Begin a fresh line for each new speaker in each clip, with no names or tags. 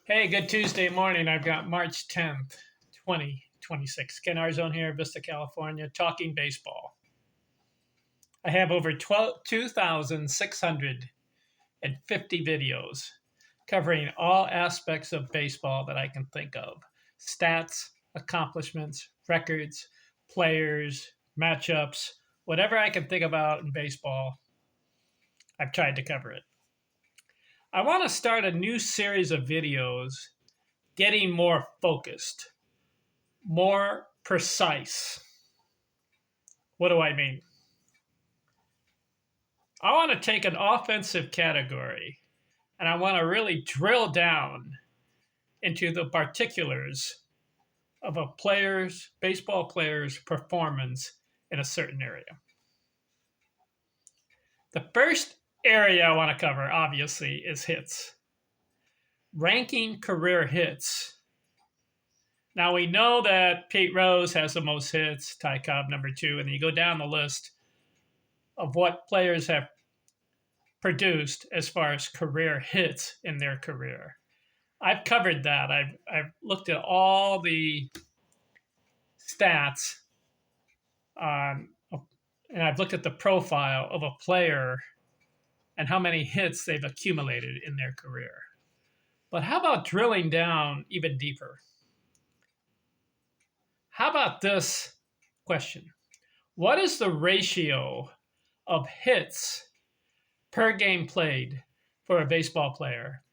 Hey, good Tuesday morning. I've got March 10th, 2026. Ken Arzone here, Vista, California, talking baseball. I have over 2,650 videos covering all aspects of baseball that I can think of: stats, accomplishments, records, players, matchups, whatever I can think about in baseball, I've tried to cover it. I want to start a new series of videos getting more focused, more precise. What do I mean? I want to take an offensive category and I want to really drill down into the particulars of a baseball player's performance in a certain area. The first area I want to cover, obviously, is hits. Ranking career hits. Now we know that Pete Rose has the most hits, Ty Cobb number 2, and then you go down the list of what players have produced as far as career hits in their career. I've covered that. I've looked at all the stats on, and I've looked at the profile of a player and how many hits they've accumulated in their career. But how about drilling down even deeper? How about this question? What is the ratio of hits per game played for a baseball player?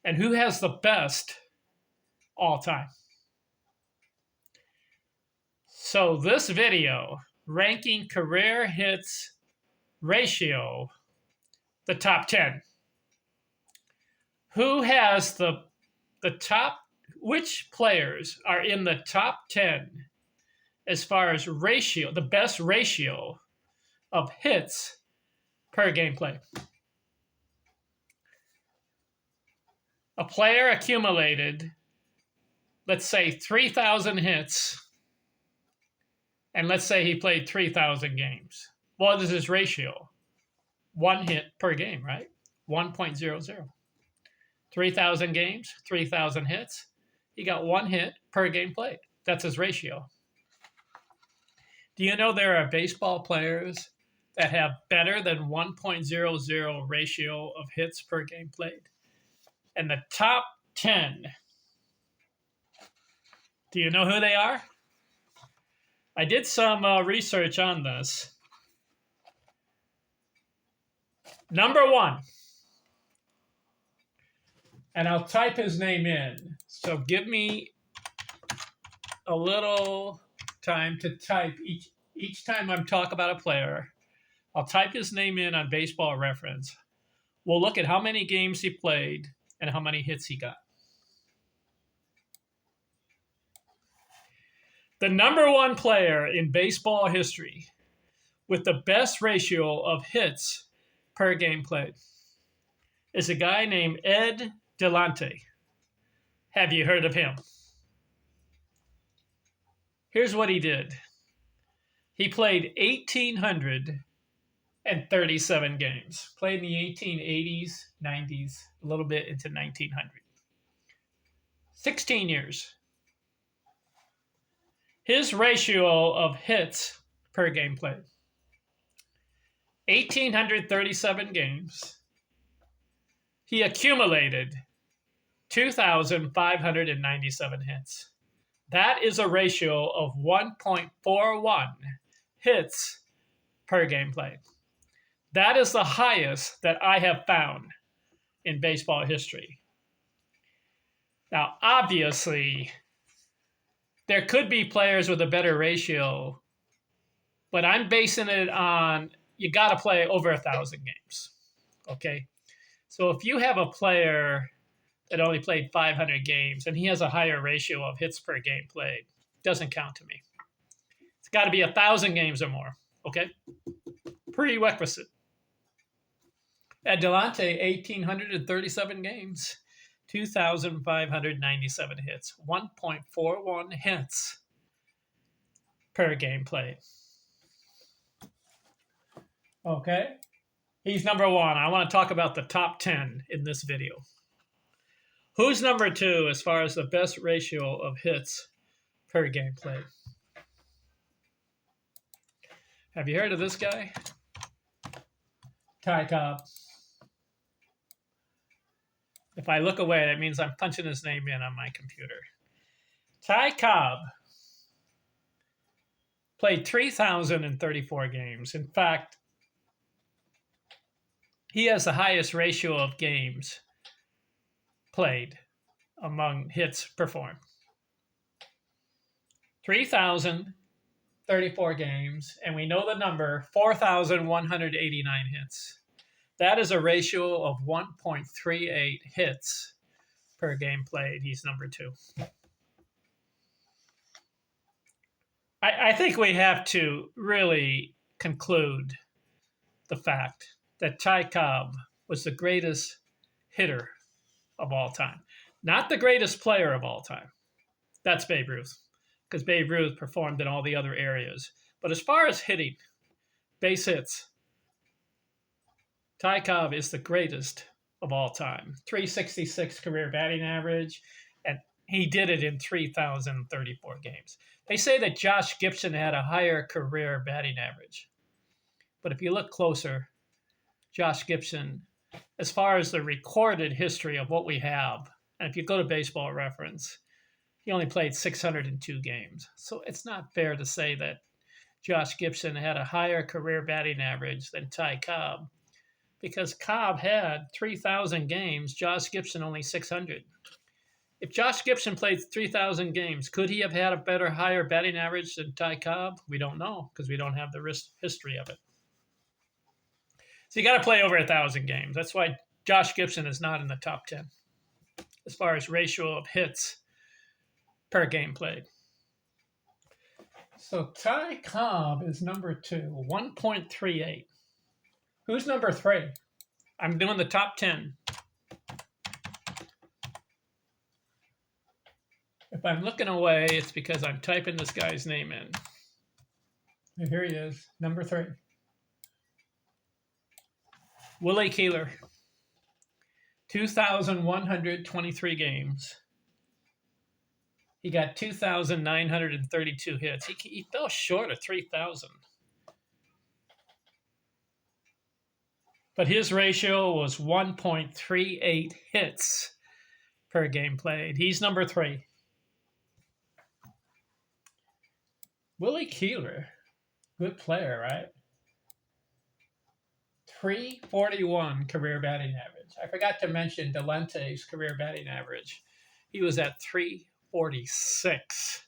And who has the best all time? So this video, ranking career hits ratio, the top 10. Who has the top, which players are in the top 10 as far as ratio, the best ratio of hits per game play? A player accumulated, let's say 3,000 hits, and let's say he played 3,000 games. What is his ratio? 1 hit per game, right? 1.00. 3,000 games, 3,000 hits. He got 1 hit per game played. That's his ratio. Do you know there are baseball players that have better than 1.00 ratio of hits per game played? And the top 10, do you know who they are? I did some research on this. Number 1, and I'll type his name in. So give me a little time to type each time I'm talking about a player. I'll type his name in on Baseball Reference. We'll look at how many games he played and how many hits he got. The number 1 player in baseball history with the best ratio of hits per game played is a guy named Ed Delante. Have you heard of him? Here's what he did. He played 1,837 games. Played in the 1880s, 90s, a little bit into 1900. 16 years. His ratio of hits per game played: 1,837 games. He accumulated 2,597 hits. That is a ratio of 1.41 hits per game played. That is the highest that I have found in baseball history. Now, obviously, there could be players with a better ratio, but I'm basing it on you got to play over 1,000 games. Okay? So if you have a player that only played 500 games and he has a higher ratio of hits per game played, doesn't count to me. It's got to be 1,000 games or more. Okay? Prerequisite. At Delante, 1,837 games, 2,597 hits, 1.41 hits per game played. Okay? He's number 1. I want to talk about the top 10 in this video. Who's number 2 as far as the best ratio of hits per game played? Have you heard of this guy? Ty Cobb. If I look away, that means I'm punching his name in on my computer. Ty Cobb played 3,034 games. In fact, he has the highest ratio of games played among hits performed. 3,034 games, and we know the number, 4,189 hits. That is a ratio of 1.38 hits per game played. He's number 2. I think we have to really conclude the fact that Ty Cobb was the greatest hitter of all time. Not the greatest player of all time. That's Babe Ruth, because Babe Ruth performed in all the other areas. But as far as hitting, base hits, Ty Cobb is the greatest of all time. 366 career batting average, and he did it in 3,034 games. They say that Josh Gibson had a higher career batting average. But if you look closer, Josh Gibson, as far as the recorded history of what we have, and if you go to Baseball Reference, he only played 602 games. So it's not fair to say that Josh Gibson had a higher career batting average than Ty Cobb, because Cobb had 3,000 games, Josh Gibson only 600. If Josh Gibson played 3,000 games, could he have had a better, higher batting average than Ty Cobb? We don't know, because we don't have the history of it. So you got to play over 1,000 games. That's why Josh Gibson is not in the top 10 as far as ratio of hits per game played. So Ty Cobb is number 2, 1.38. Who's number 3? I'm doing the top 10. If I'm looking away, it's because I'm typing this guy's name in. And here he is, number 3. Willie Keeler, 2,123 games. He got 2,932 hits. He fell short of 3,000. But his ratio was 1.38 hits per game played. He's number 3. Willie Keeler, good player, right? 341 career batting average. I forgot to mention Delante's career batting average. He was at 346.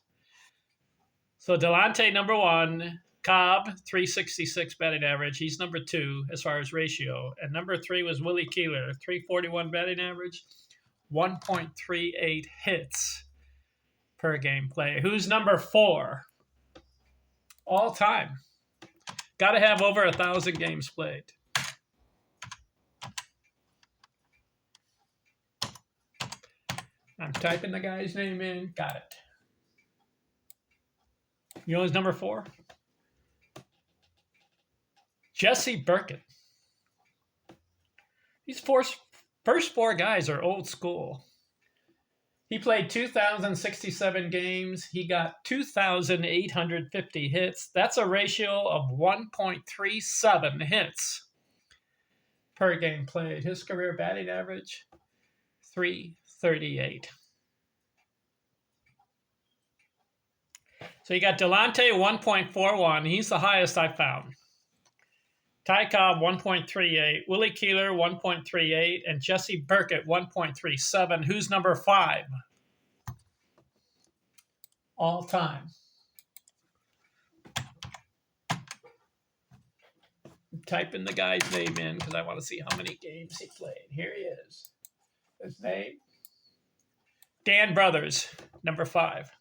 So Delante, number 1. Cobb, 366 batting average. He's number 2 as far as ratio. And number 3 was Willie Keeler, 341 batting average, 1.38 hits per game play. Who's number 4? All time. Got to have over 1,000 games played. I'm typing the guy's name in. Got it. You know who's number 4? Jesse Burkett. These first 4 guys are old school. He played 2,067 games. He got 2,850 hits. That's a ratio of 1.37 hits per game played. His career batting average, 338. So you got Delante, 1.41. He's the highest I found. Ty Cobb, 1.38. Willie Keeler, 1.38. And Jesse Burkett, 1.37. Who's number 5? All time. Type in the guy's name in because I want to see how many games he played. Here he is. His name? Dan Brothers, number 5.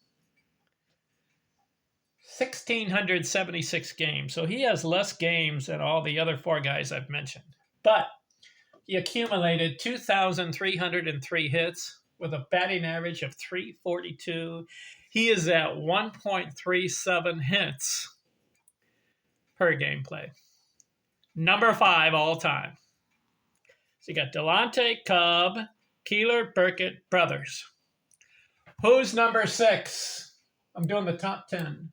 1,676 games. So he has less games than all the other 4 guys I've mentioned. But he accumulated 2,303 hits with a batting average of 342. He is at 1.37 hits per game play. Number 5 all time. So you got Delante, Cobb, Keeler, Burkett, brothers. Who's number 6? I'm doing the top 10.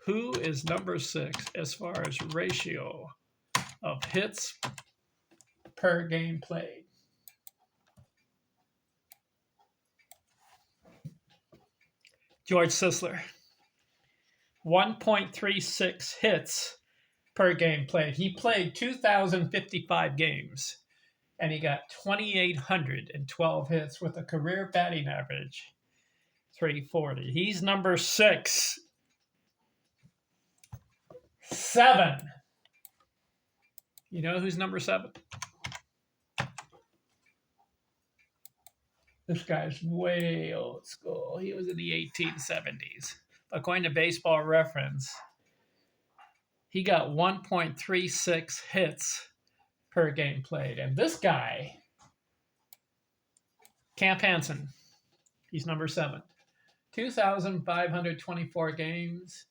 Who is number 6 as far as ratio of hits per game played? George Sisler. 1.36 hits per game played. He played 2,055 games, and he got 2,812 hits with a career batting average 340. He's number 6. 7. You know who's number 7? This guy's way old school. He was in the 1870s. According to Baseball Reference, he got 1.36 hits per game played. And this guy, Camp Hansen, he's number 7. 2,524 games.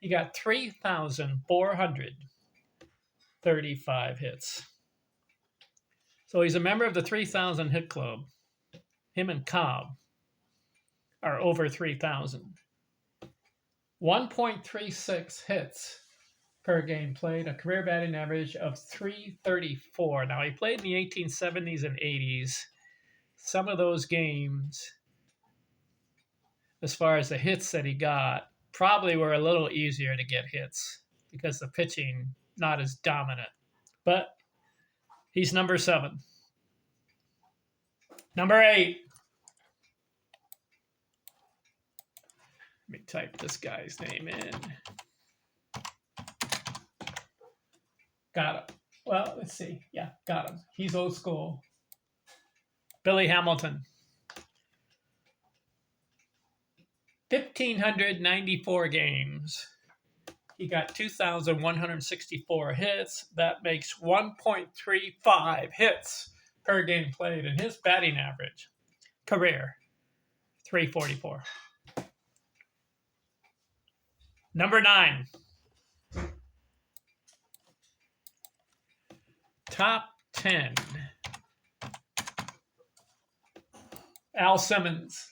He got 3,435 hits. So he's a member of the 3,000 hit club. Him and Cobb are over 3,000. 1.36 hits per game played, a career batting average of 334. Now, he played in the 1870s and 80s. Some of those games, as far as the hits that he got, probably were a little easier to get hits because the pitching not as dominant. But he's number 7. Number 8. Let me type this guy's name in. Got him. Well, let's see. Yeah, got him. He's old school. Billy Hamilton. 1,594 games. He got 2,164 hits. That makes 1.35 hits per game played. And his batting average, career, 344. Number 9. Top 10. Al Simmons.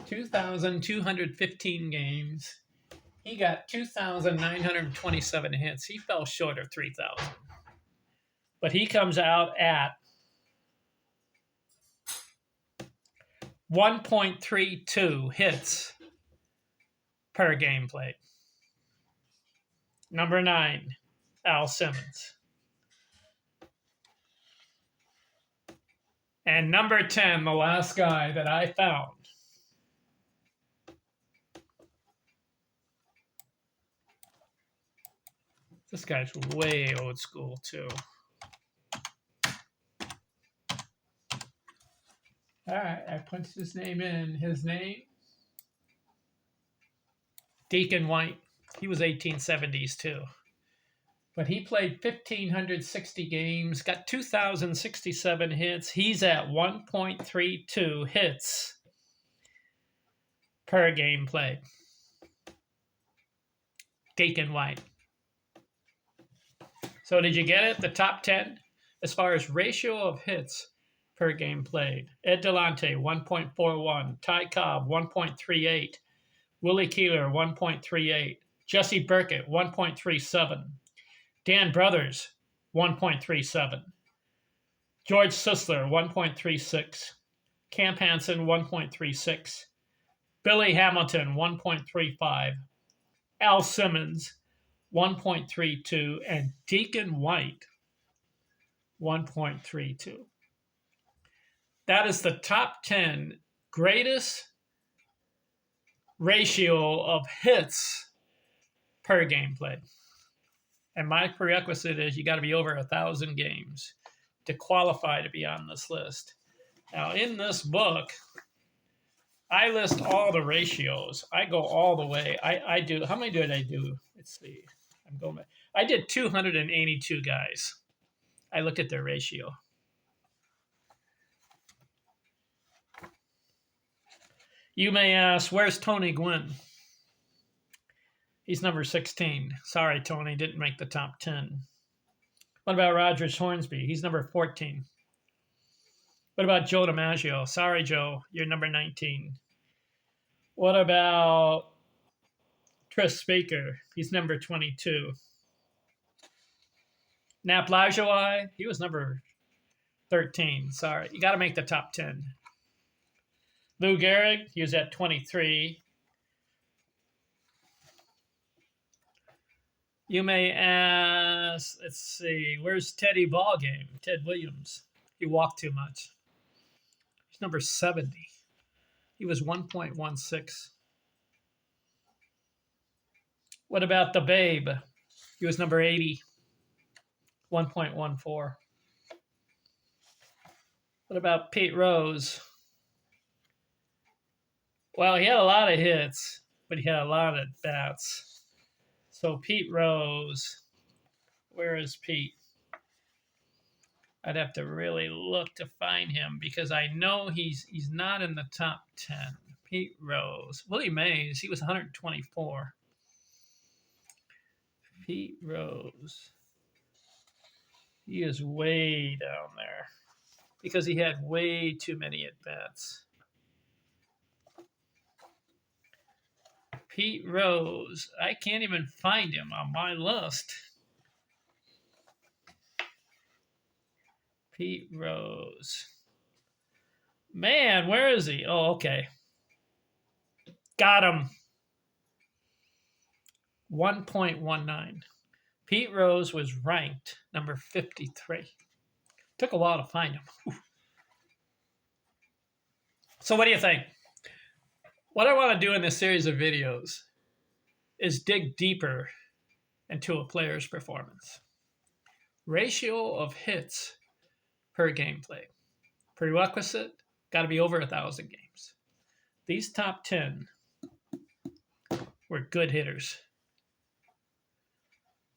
2,215 games. He got 2,927 hits. He fell short of 3,000. But he comes out at 1.32 hits per game played. Number 9, Al Simmons. And number 10, the last guy that I found. This guy's way old school, too. All right, I punched his name in. His name? Deacon White. He was 1870s, too. But he played 1,560 games, got 2,067 hits. He's at 1.32 hits per game played. Deacon White. So did you get it? The top 10 as far as ratio of hits per game played. Ed Delonte, 1.41. Ty Cobb, 1.38. Willie Keeler, 1.38. Jesse Burkett, 1.37. Dan Brothers, 1.37. George Sisler, 1.36. Camp Hansen, 1.36. Billy Hamilton, 1.35. Al Simmons, 1.32. And Deacon White, 1.32. That is the top 10 greatest ratio of hits per game played. And my prerequisite is you got to be over 1,000 games to qualify to be on this list. Now, in this book, I list all the ratios. I go all the way. I do. How many did I do? Let's see. I'm going back. I did 282 guys. I looked at their ratio. You may ask, where's Tony Gwynn? He's number 16. Sorry, Tony, didn't make the top 10. What about Rogers Hornsby? He's number 14. What about Joe DiMaggio? Sorry, Joe, you're number 19. What about Tris Speaker? He's number 22. Nap Lajoie, he was number 13. Sorry, you got to make the top 10. Lou Gehrig, he was at 23. You may ask, let's see, where's Teddy Ballgame? Ted Williams. He walked too much. He's number 70. He was 1.16. What about the Babe? He was number 80, 1.14. What about Pete Rose? Well, he had a lot of hits, but he had a lot of bats. So Pete Rose, where is Pete? I'd have to really look to find him because I know he's not in the top 10. Pete Rose. Willie Mays, he was 124. Pete Rose. He is way down there because he had way too many at-bats. Pete Rose. I can't even find him on my list. Pete Rose. Man, where is he? Oh, okay. Got him. 1.19. Pete Rose was ranked number 53. Took a while to find him. So what do you think? What I want to do in this series of videos is dig deeper into a player's performance. Ratio of hits per gameplay. Prerequisite, got to be over 1,000 games. These top 10 were good hitters.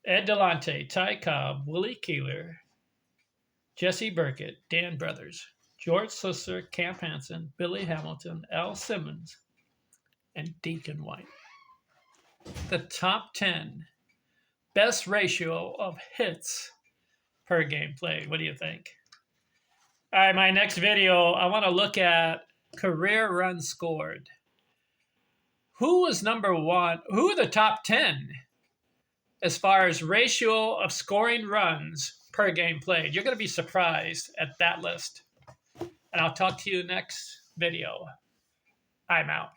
Ed Delonte, Ty Cobb, Willie Keeler, Jesse Burkett, Dan Brothers, George Sisler, Camp Hansen, Billy Hamilton, Al Simmons, and Deacon White. The top 10 best ratio of hits per game played. What do you think? All right, my next video, I want to look at career runs scored. Who was number one? Who are the top 10 as far as ratio of scoring runs per game played? You're going to be surprised at that list. And I'll talk to you next video. I'm out.